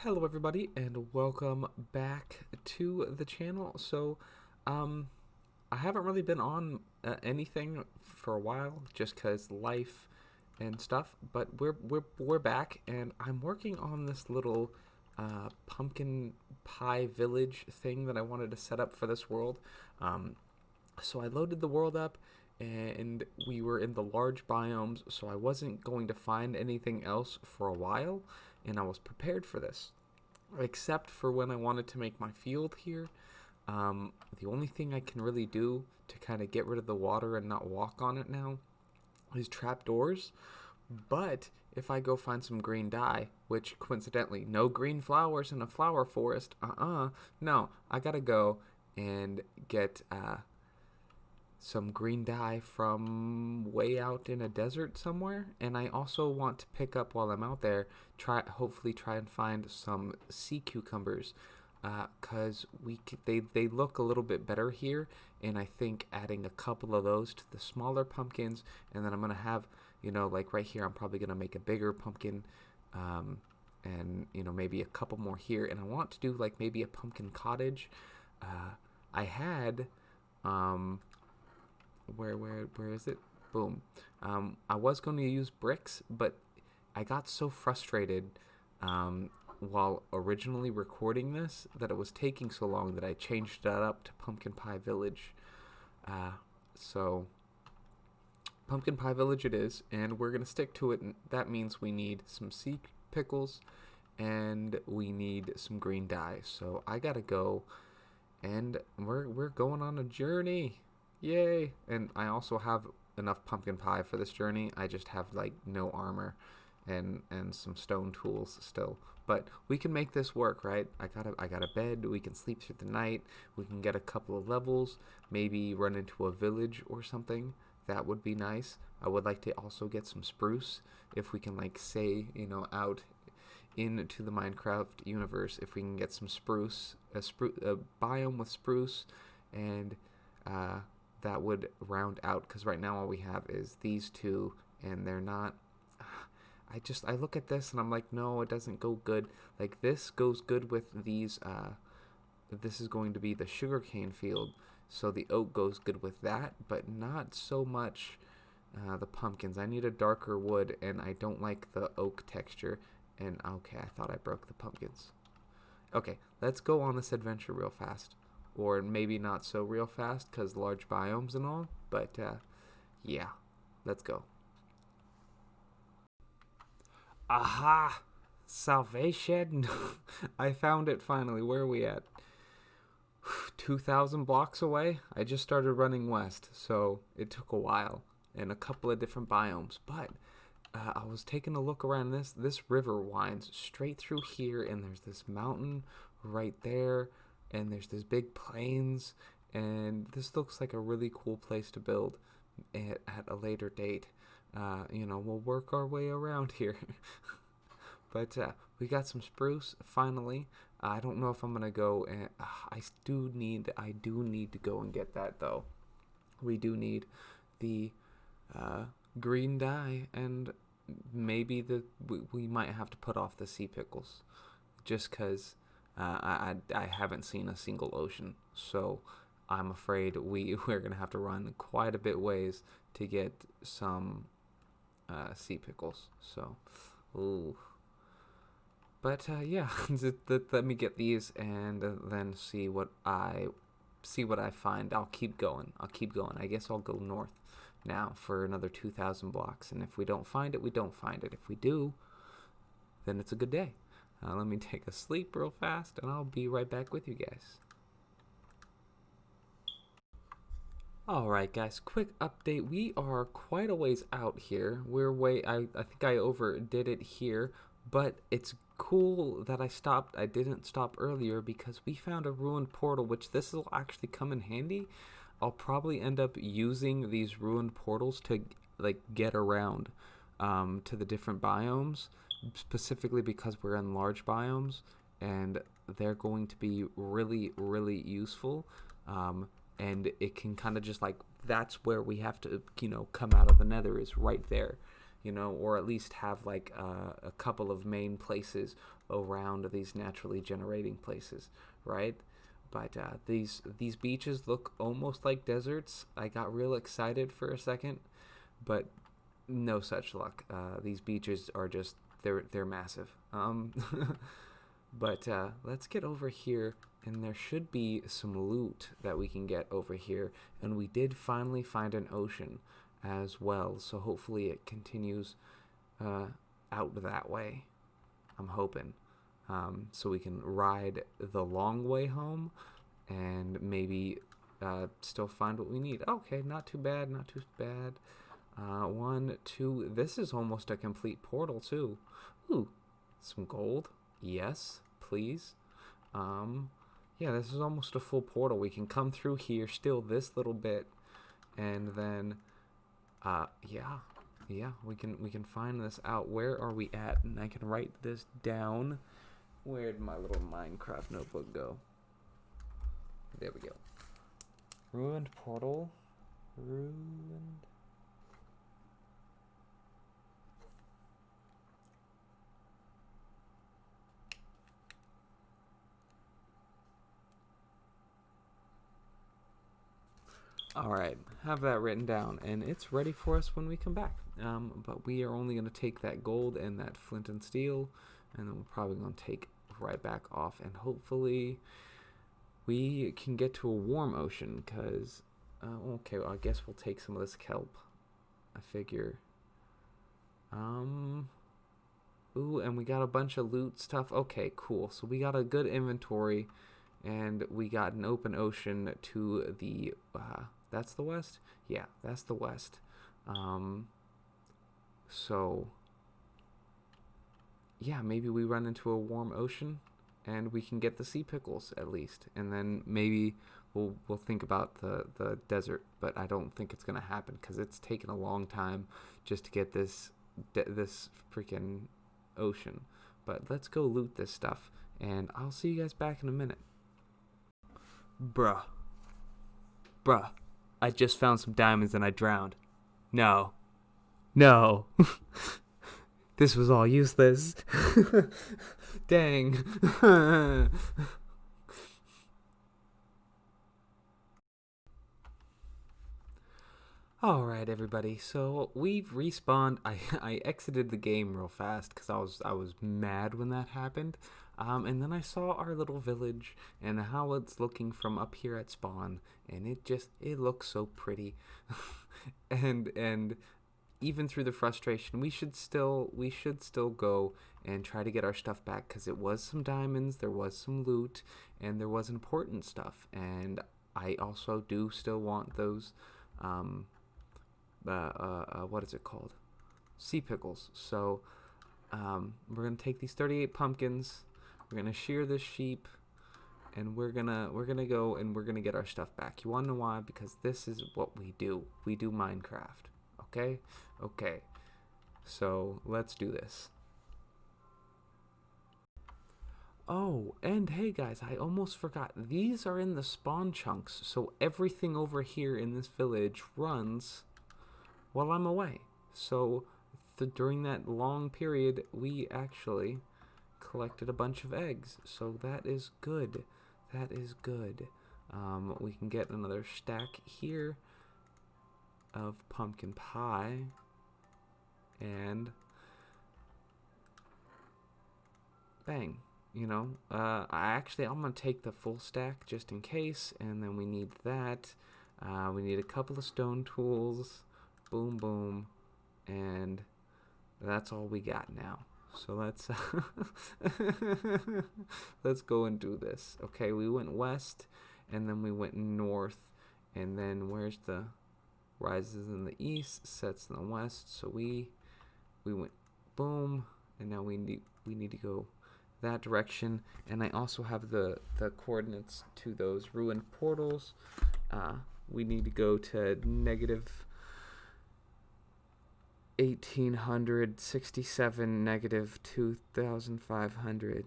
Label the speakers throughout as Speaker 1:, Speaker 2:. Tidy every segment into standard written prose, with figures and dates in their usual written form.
Speaker 1: Hello everybody and welcome back to the channel. Um I haven't really been on anything for a while just cuz life and stuff, but we're back and I'm working on this little pumpkin pie village thing that I wanted to set up for this world. Um so I loaded the world up and we were in the large biomes, so I wasn't going to find anything else for a while, and I was prepared for this except for when I wanted to make my field here. The only thing I can really do to kind of get rid of the water and not walk on it now is trapdoors. But if I go find some green dye, which coincidentally, no green flowers in a flower forest, no, I gotta go and get some green dye from way out in a desert somewhere. And I also want to pick up while I'm out there, hopefully try and find some sea cucumbers, because they look a little bit better here, and I think adding a couple of those to the smaller pumpkins, and then I'm gonna have, like right here, I'm probably gonna make a bigger pumpkin, and maybe a couple more here, and I want to do like maybe a pumpkin cottage. I had where is it? Boom. I was going to use bricks, but I got so frustrated while originally recording this that it was taking so long that I changed that up to Pumpkin Pie Village. So Pumpkin Pie Village it is, and we're going to stick to it, and that means we need some sea pickles and we need some green dye. So I gotta go, and we're going on a journey. Yay! And I also have enough pumpkin pie for this journey. I just have like no armor and some stone tools still. But we can make this work, right? I got a bed. We can sleep through the night. We can get a couple of levels. Maybe run into a village or something. That would be nice. I would like to also get some spruce if we can, like, say, out into the Minecraft universe. If we can get some spruce, a biome with spruce, and that would round out, because right now all we have is these two, and they're not. I look at this and I'm like, no, it doesn't go good. Like, this goes good with these. This is going to be the sugarcane field, so the oak goes good with that, but not so much the pumpkins. I need a darker wood, and I don't like the oak texture. And okay, I thought I broke the pumpkins. Okay, let's go on this adventure real fast. Or maybe not so real fast, because large biomes and all. But, yeah. Let's go. Aha! Salvation! I found it finally. Where are we at? 2,000 blocks away? I just started running west, so it took a while. And a couple of different biomes. But I was taking a look around this. This river winds straight through here, and there's this mountain right there, and there's this big plains, and this looks like a really cool place to build at a later date. We'll work our way around here. But we got some spruce finally. I don't know if I'm gonna go, and I do need to go and get that though. We do need the green dye, and maybe we might have to put off the sea pickles, just because I haven't seen a single ocean, so I'm afraid we're gonna have to run quite a bit ways to get some sea pickles. So, ooh. But yeah, let me get these and then see what I find. I'll keep going. I guess I'll go north now for another 2,000 blocks, and if we don't find it, we don't find it. If we do, then it's a good day. Let me take a sleep real fast, and I'll be right back with you guys. Alright guys, quick update. We are quite a ways out here. I think I overdid it here, but it's cool that I didn't stop earlier, because we found a ruined portal, which this will actually come in handy. I'll probably end up using these ruined portals to, like, get around to the different biomes, specifically because we're in large biomes, and they're going to be really, really useful. And it can kind of just, like, that's where we have to, come out of the nether, is right there. you know, or at least have like a couple of main places around these naturally generating places, right? But these beaches look almost like deserts. I got real excited for a second, but no such luck. These beaches are just they're massive. But let's get over here, and there should be some loot that we can get over here. And we did finally find an ocean as well, so hopefully it continues out that way. I'm hoping. So we can ride the long way home and maybe still find what we need. Okay, not too bad, not too bad. 1, 2, this is almost a complete portal too. Ooh, some gold. Yes, please. Yeah, this is almost a full portal. We can come through here, steal this little bit, and then, yeah, we can find this out. Where are we at? And I can write this down. Where'd my little Minecraft notebook go? There we go. Ruined portal. Ruined. Alright, have that written down, and it's ready for us when we come back. But we are only going to take that gold and that flint and steel, and then we're probably going to take right back off, and hopefully we can get to a warm ocean, because, okay, well, I guess we'll take some of this kelp, I figure. Ooh, and we got a bunch of loot stuff. Okay, cool. So we got a good inventory, and we got an open ocean to the, that's the west? Yeah, that's the west. So, yeah, maybe we run into a warm ocean, and we can get the sea pickles at least, and then maybe we'll think about the desert. But I don't think it's gonna happen because it's taken a long time just to get this freaking ocean. But let's go loot this stuff, and I'll see you guys back in a minute. Bruh, I just found some diamonds and I drowned. No. This was all useless. Dang. Alright, everybody, so we've respawned. I exited the game real fast because I was mad when that happened. And then I saw our little village and how it's looking from up here at spawn, and it looks so pretty. and even through the frustration, we should still go and try to get our stuff back, because it was some diamonds, there was some loot, and there was important stuff. And I also do still want those what is it called? Sea pickles. So we're gonna take these 38 pumpkins, we're gonna shear this sheep, and we're gonna go and we're gonna get our stuff back. You wanna know why? Because this is what we do. We do Minecraft. Okay, so let's do this. Oh, and hey guys, I almost forgot, these are in the spawn chunks, so everything over here in this village runs while I'm away. So during that long period, we actually collected a bunch of eggs, so that is good. We can get another stack here of pumpkin pie, and bang, you know, I'm gonna take the full stack just in case, and then we need that. We need a couple of stone tools, boom, and that's all we got now. So let's go and do this. Okay, we went west, and then we went north, and then where's the rises in the east, sets in the west. So we went boom, and now we need to go that direction. And I also have the coordinates to those ruined portals. We need to go to negative 1867, negative 2500.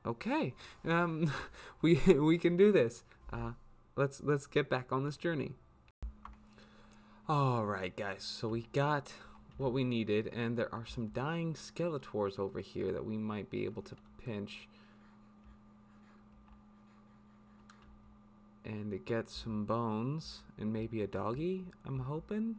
Speaker 1: Okay, we can do this. Let's get back on this journey. All right, guys. So we got what we needed, and there are some dying Skeletors over here that we might be able to pinch and get some bones and maybe a doggy, I'm hoping.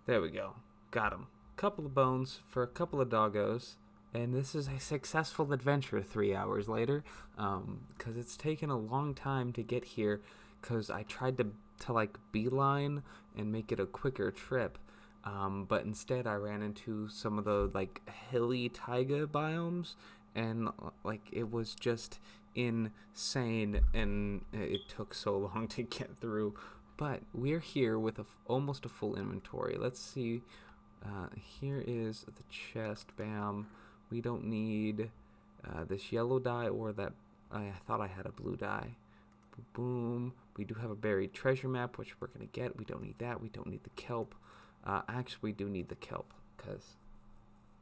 Speaker 1: There we go. Got him. Couple of bones for a couple of doggos. And this is a successful adventure 3 hours later. Because it's taken a long time to get here. Because I tried to like beeline and make it a quicker trip. But instead I ran into some of the like hilly taiga biomes. And like it was just insane. And it took so long to get through. But we're here with almost a full inventory. Let's see. Here is the chest. Bam. We don't need this yellow dye or that. I thought I had a blue dye. Boom. We do have a buried treasure map, which we're going to get. We don't need that. We don't need the kelp. Actually, we do need the kelp because,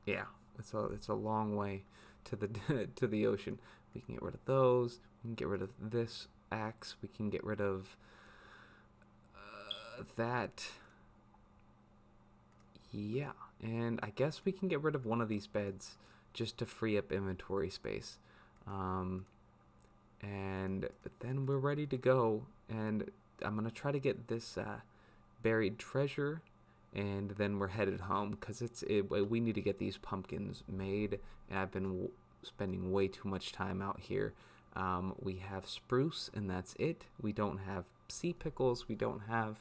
Speaker 1: yeah, it's a long way to the to the ocean. We can get rid of those. We can get rid of this axe. We can get rid of that. Yeah, and I guess we can get rid of one of these beds just to free up inventory space. And then we're ready to go, and I'm gonna try to get this buried treasure, and then we're headed home because we need to get these pumpkins made, and I've been spending way too much time out here. We have spruce, and that's it. We don't have sea pickles. We don't have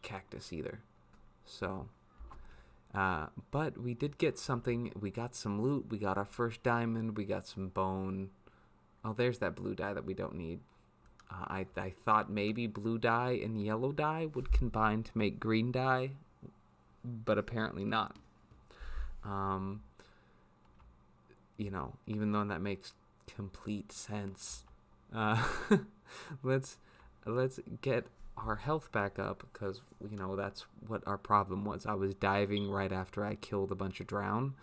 Speaker 1: cactus either. So, but we did get something. We got some loot. We got our first diamond. We got some bone. Oh, there's that blue dye that we don't need. I thought maybe blue dye and yellow dye would combine to make green dye, but apparently not. You know, even though that makes complete sense. Let's get our health back up because, you know, that's what our problem was. I was diving right after I killed a bunch of drown.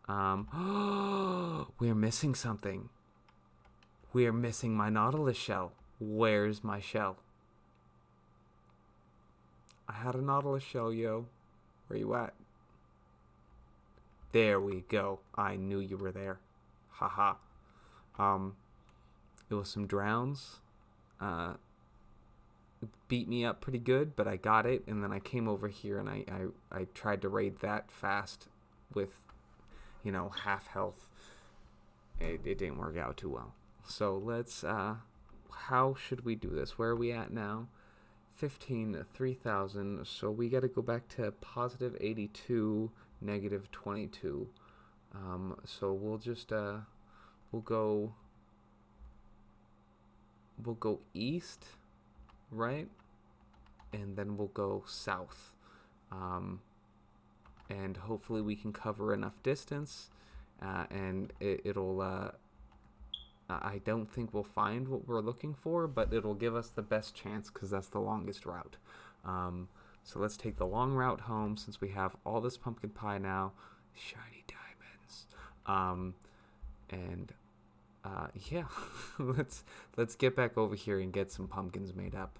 Speaker 1: We're missing something. We're missing my Nautilus shell. Where's my shell? I had a Nautilus shell, yo. Where you at? There we go. I knew you were there. Haha. It was some drowns. Beat me up pretty good, but I got it, and then I came over here and I tried to raid that fast with, you know, half health. It didn't work out too well. So let's how should we do this? Where are we at now? 15, 3,000. So we got to go back to positive 82, negative 22. So we'll just we'll go east, right? And then we'll go south. And hopefully we can cover enough distance, and it'll I don't think we'll find what we're looking for, but it'll give us the best chance because that's the longest route. So let's take the long route home since we have all this pumpkin pie now. Shiny diamonds. And yeah, let's get back over here and get some pumpkins made up.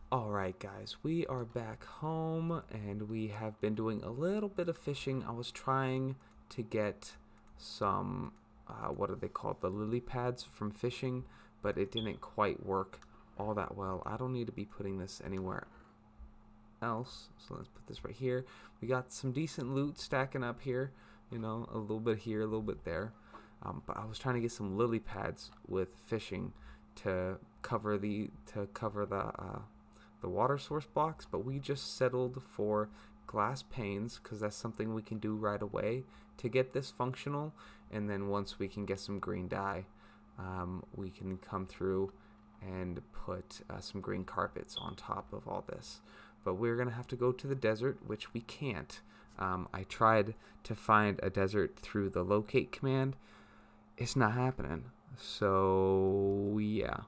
Speaker 1: Alright guys, we are back home and we have been doing a little bit of fishing. I was trying to get some, what are they called, the lily pads from fishing, but it didn't quite work all that well. I don't need to be putting this anywhere else, so let's put this right here. We got some decent loot stacking up here, you know, a little bit here, a little bit there, but I was trying to get some lily pads with fishing to cover the water source blocks, but we just settled for glass panes because that's something we can do right away to get this functional, and then once we can get some green dye, we can come through and put some green carpets on top of all this. But we're gonna have to go to the desert, which we can't. I tried to find a desert through the locate command. It's not happening. So yeah,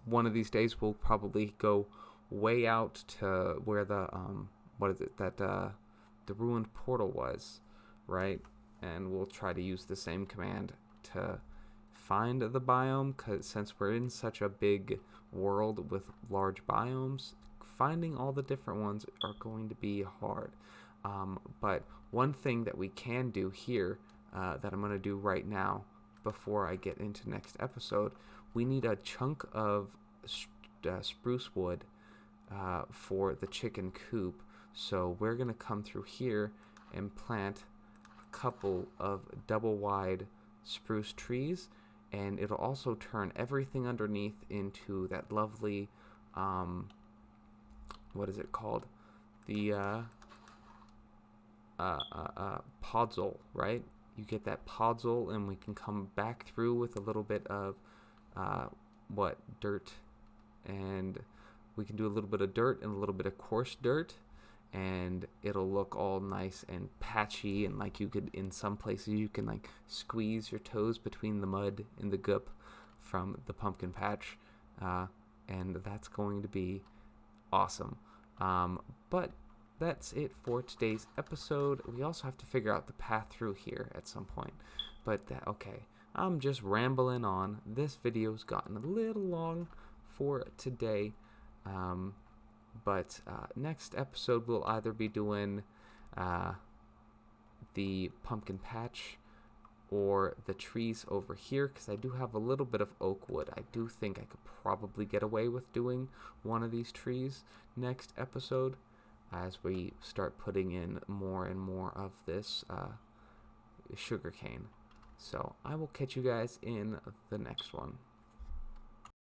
Speaker 1: one of these days we'll probably go way out to where the what is it that the ruined portal was, right? And we'll try to use the same command to find the biome, because since we're in such a big world with large biomes, finding all the different ones are going to be hard. But one thing that we can do here, that I'm going to do right now before I get into next episode, we need a chunk of spruce wood for the chicken coop. So we're going to come through here and plant a couple of double wide spruce trees, and it'll also turn everything underneath into that lovely, what is it called? The podzol, right? You get that podzol, and we can come back through with a little bit of dirt, and we can do a little bit of dirt and a little bit of coarse dirt, and it'll look all nice and patchy, and like you could, in some places you can like squeeze your toes between the mud and the goop from the pumpkin patch, and that's going to be awesome. But that's it for today's episode. We also have to figure out the path through here at some point. But okay, I'm just rambling on. This video's gotten a little long for today. But next episode we'll either be doing the pumpkin patch or the trees over here, because I do have a little bit of oak wood. I do think I could probably get away with doing one of these trees next episode, as we start putting in more and more of this sugar cane. So I will catch you guys in the next one.